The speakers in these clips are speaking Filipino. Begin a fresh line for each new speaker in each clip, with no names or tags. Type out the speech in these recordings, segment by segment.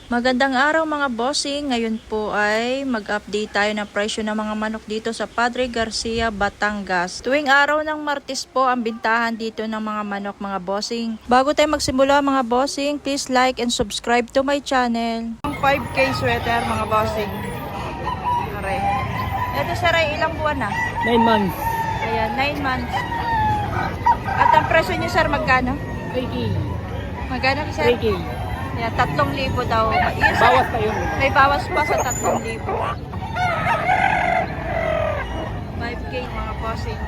Magandang araw mga bossing. Ngayon po ay mag-update tayo ng presyo ng mga manok dito sa Padre Garcia, Batangas. Tuwing araw ng Martes po ang bintahan dito ng mga manok mga bossing. Bago tayo magsimula mga bossing, please like and subscribe to my channel. 5K sweater mga bossing. Aray. Ito sir ay ilang buwan na?
9 months.
Ayan, 9 months. At ang presyo niyo sir magkano?
3K.
Magkano sir?
3K.
Yan, 3,000 daw. Yes,
Bawas pa yun.
may bawas pa sa 3,000. 5K mga bossing.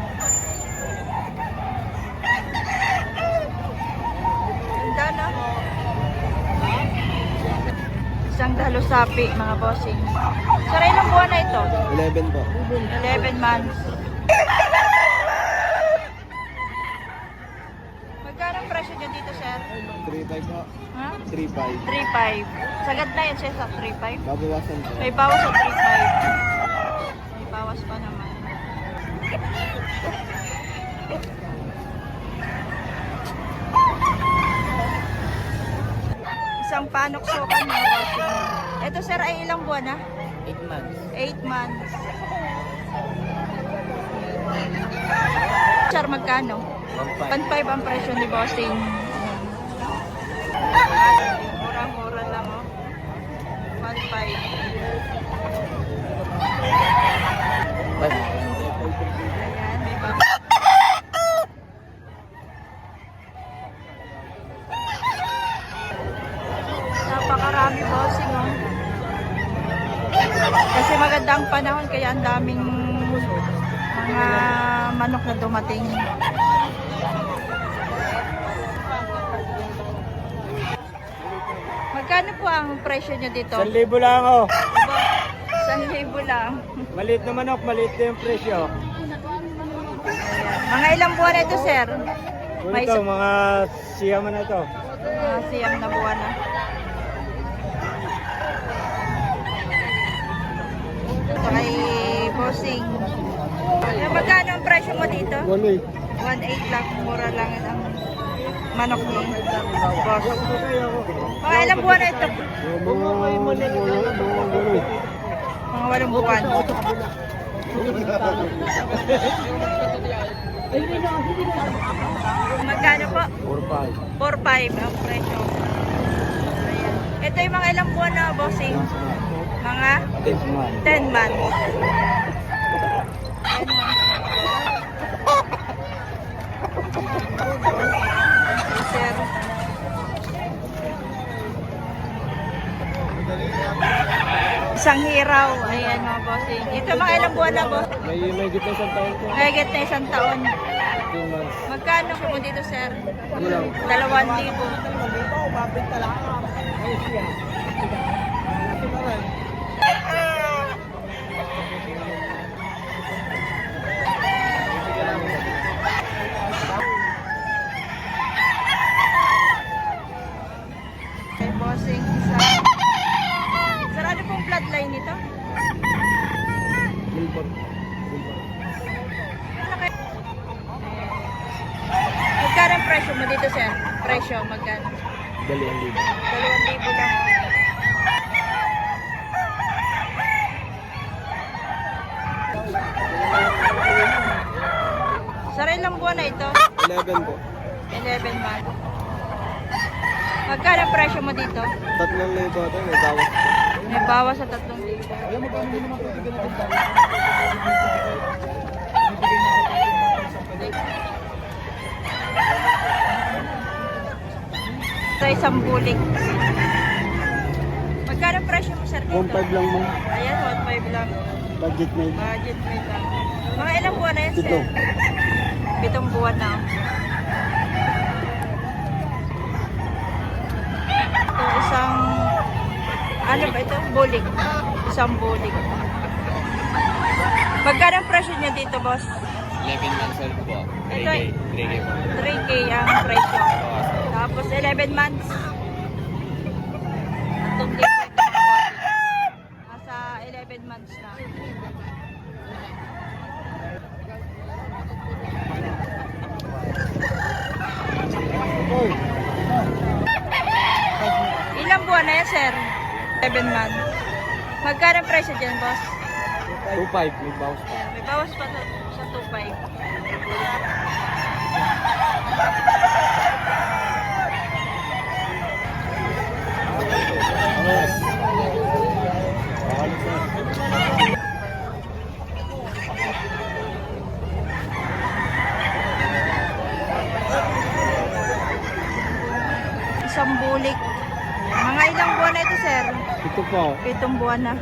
Ganda na. Isang dalo sapi mga bossing. Sir, ilang buwan na ito?
11 po.
11 months. Magkano ang presyo niyo dito, sir?
3.5 po.
Ha?
3.5.
3,500. Sagad na yan siya sa 3,500.
Babawasan po.
May bawas sa 3,500. May bawas pa naman. Isang panok sukan mga bossing. Ito sir ay ilang buwan na?
8 months.
8 months. Sir, magkano? 1,500 ang presyo ni bossing. Mura-mura lang oh. 1,500. Ayan, may bago. Napakarami bossing oh. Kasi magandang panahon kaya ang daming mga manok na dumating. Magkano po ang presyo niya dito?
1,000 lang oh.
1,000 lang.
Maliit na manok, maliit na yung presyo.
Mga ilang buwan na ito, sir? May
Ito, mga siyaman na ito.
siyam na buwan na. Ito kay bossing. Magkano ang presyo mo dito?
1.8.
1,800 lang. Mura lang ang manok ni boss. Mga ilang buwan na ito? Mga 8 buwan. Magkano po?
4.5.
4,500 ang presyo. Ayan. Ito yung mga ilang buwan na bossing? Mga 10 months. 10 months. Sir. Isang hiraw. Ayan mga bossing. Ito mga ilang buwan na boss?
May gitna isang taon po.
Mahigit na 1 taon.
15 months.
Magkano po dito sir?
Ano lang?
2,000. May bossing isa. Sarado pong bloodline nito?
Milbon.
Magkano ang presyo mo dito sir? Presyo, magkano?
2,000.
2,000 lang. Sir, ilang buwan na ito?
11 po.
11 months. Magkano ang presyo mo dito?
3,000 po ito. May bawas.
May bawas sa 3,000. Sa isang bulik. Magkano ang presyo mo sir dito?
1.5 lang mo.
Ayan, 1,500 lang.
Budget made.
Budget rate lang. Mga ilang buwan na yan sir?
7.
7 buwan na. Ito isang, ano ba ito? Bulik. Isang bulik. Magkano ang presyo niya dito, boss?
11 months old po.
Ito,
3K po.
3K ang presyo. Tapos 11 months. Atong dito. Nasa 11 months na.
Oy.
Ilang buwan na yan, sir? 7 months. Magkano ang presyo dyan, boss?
2.5, may bounce pa.
May bawas pa sa 2.5. Isang bulik. Mga ilang buwan na ito, sir?
Ito po,
7 buwan na.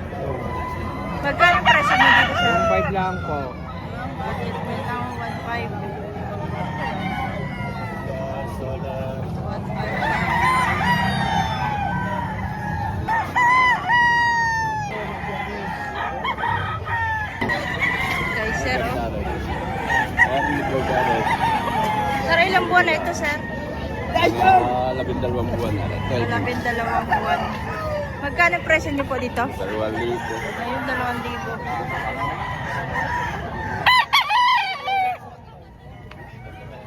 Magkano ang presyo mo dito, sir?
1.5 lang po.
May lang 1.5. 1.5. Kay sir, oh. Sir, ilang buwan na ito, sir?
12 buwan na. 12.
12 buwan. Magkano ang presyo niyo po dito?
2,000.
Ayun, 2,000.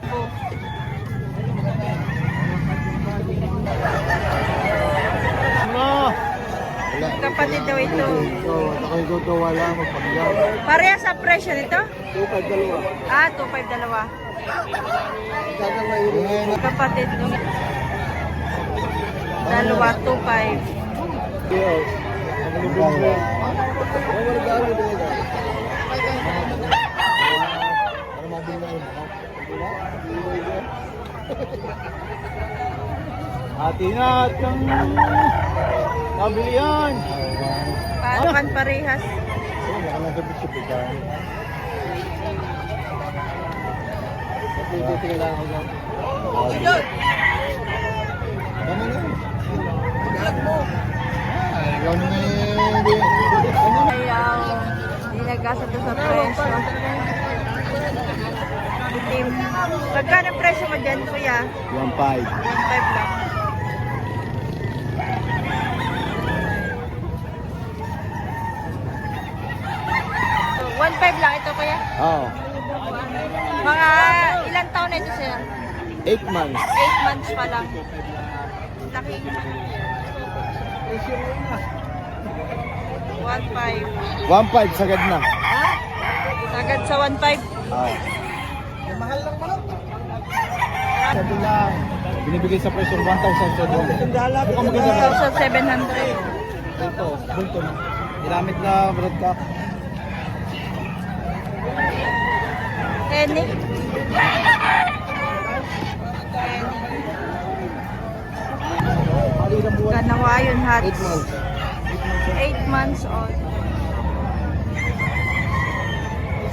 Oh.
Ano?
Kapatid daw ito.
Nakigutuwa lang magpaglaw.
Pareha sa presyo nito?
2.5
Ah, 2.5 kapatid nung dalawa, 2.5.
Atinat ng kabilian.
Paano kan parehas? Ayaw. Hindi nagkasa to sa presyo. Itim. Magkano ang presyo mo dyan, kuya?
1.5.
1.5 lang. So, 1.5 lang ito, kuya?
Oo.
Mga ilang taon na ito, sir?
8 months.
8 months pa lang. Laki. 1.5.
1.5 sagad na.
Sagad sa 1.5.
Oo. Sabi lang. Binibigay sa presyo 1,700. Mukhang maganda.
1,700.
Ito, bulto na. Ginamit na broadcast.
Henny. Kanawayon hats. 8 months old.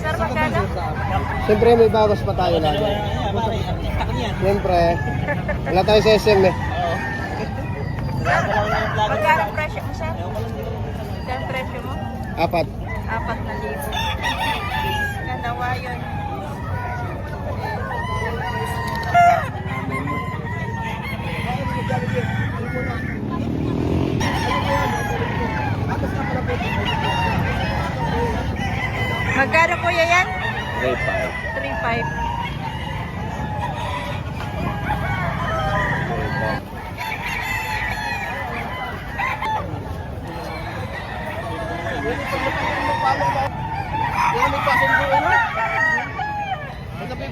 Sir, magkano?
Siyempre may bawas pa tayo lagi. Siyempre. Wala tayo sa SM eh.
Magkano ang presyo mo, sir? Magkano ang presyo mo?
4.
4,000. Kanawayon. Magkano kuya yan?
3.5.
3.5.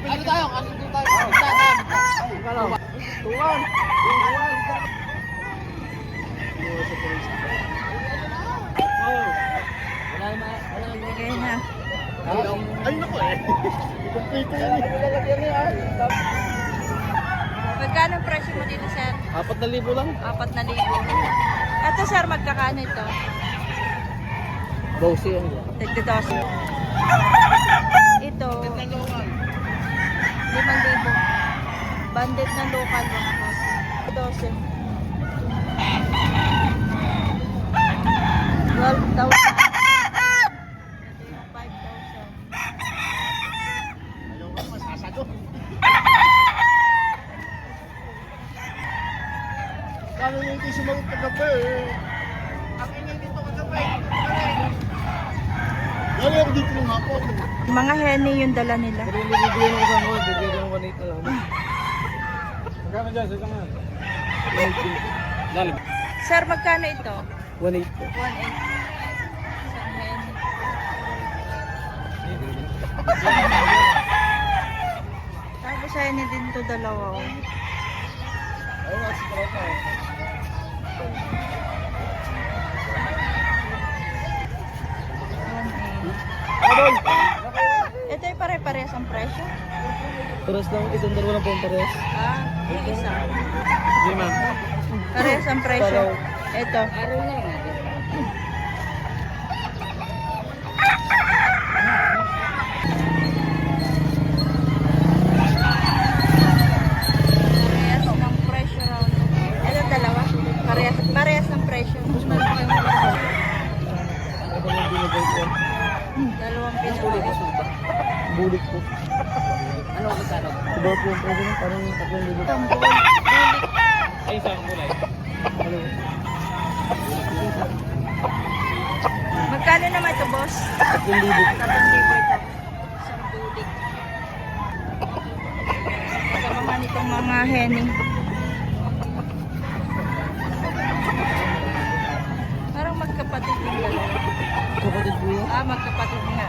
Ano tayo? Kasundo tayo. Tuwan.
Bigay na.
Ay naku eh. Kompleto yan eh.
Magkano ang presyo mo dito, sir?
4,000 lang.
4,000. Ito, sir, magkakano ito?
Bossy yan.
Tigda-dos. Ito, 5,000. Bandit na local mga boss. 12. 12,000. 5,000.
Kano yung hindi sumagot kagabi eh. Ang ingay dito kagabi. Dali ako dito ng hapon.
Mga henny yung dala nila.
Pero hindi bibigyan ko sa mga, bibigyan ko ng 1.8 na lang. Magkano dyan? Sa tangan?
Sir, magkano ito?
1.8 po.
1.8. Isang hen. Tapos hen din to dalawa. Oh. Ito ay pare-parehas ang presyo.
Pares lang, itong dalawa lang po ang pares.
Ah, yung isa.
Hindi ma'am.
Parehas ang presyo. Ito. Parehas ng presyo raw. Ito dalawa. Parehas ng presyo. Dalawang pinabili.
Bulik po.
Ano ang magkano?
Diba po, pwede mo parang 3,000.
Itong bulik.
Ay, isang kulay.
Magkano naman ito, boss?
3,000.
3,000 ito. Isang bulik. Kasama man itong mga henny. Parang magkapatid yung dalawa.
Kapatid po yun.
Ah, magkapatid nga.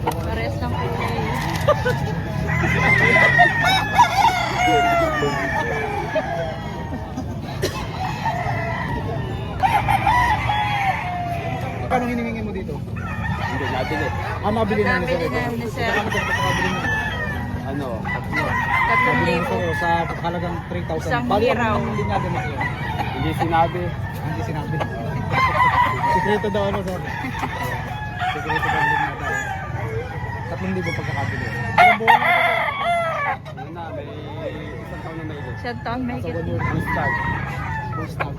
Parehas ng kulay.
Paano hinihingi mo dito?
Hindi, nabili.
Nabili na
Nabili na ni sir.
Ano?
3,000.
Sa halagang 3,000.
Isang
Bali,
hiraw.
ang hindi nga ganit yun.
Hindi sinabi.
Hindi sinabi. Sikreto daw ano, sir? Sikreto daw hindi nga daw. 3,000 pagkakabili. Ilang buwan na ito, sir?
Ano na, may isang taon na may ilo.
Isang taon may
Nasa
git.
1 year.
Full start.
Full stop.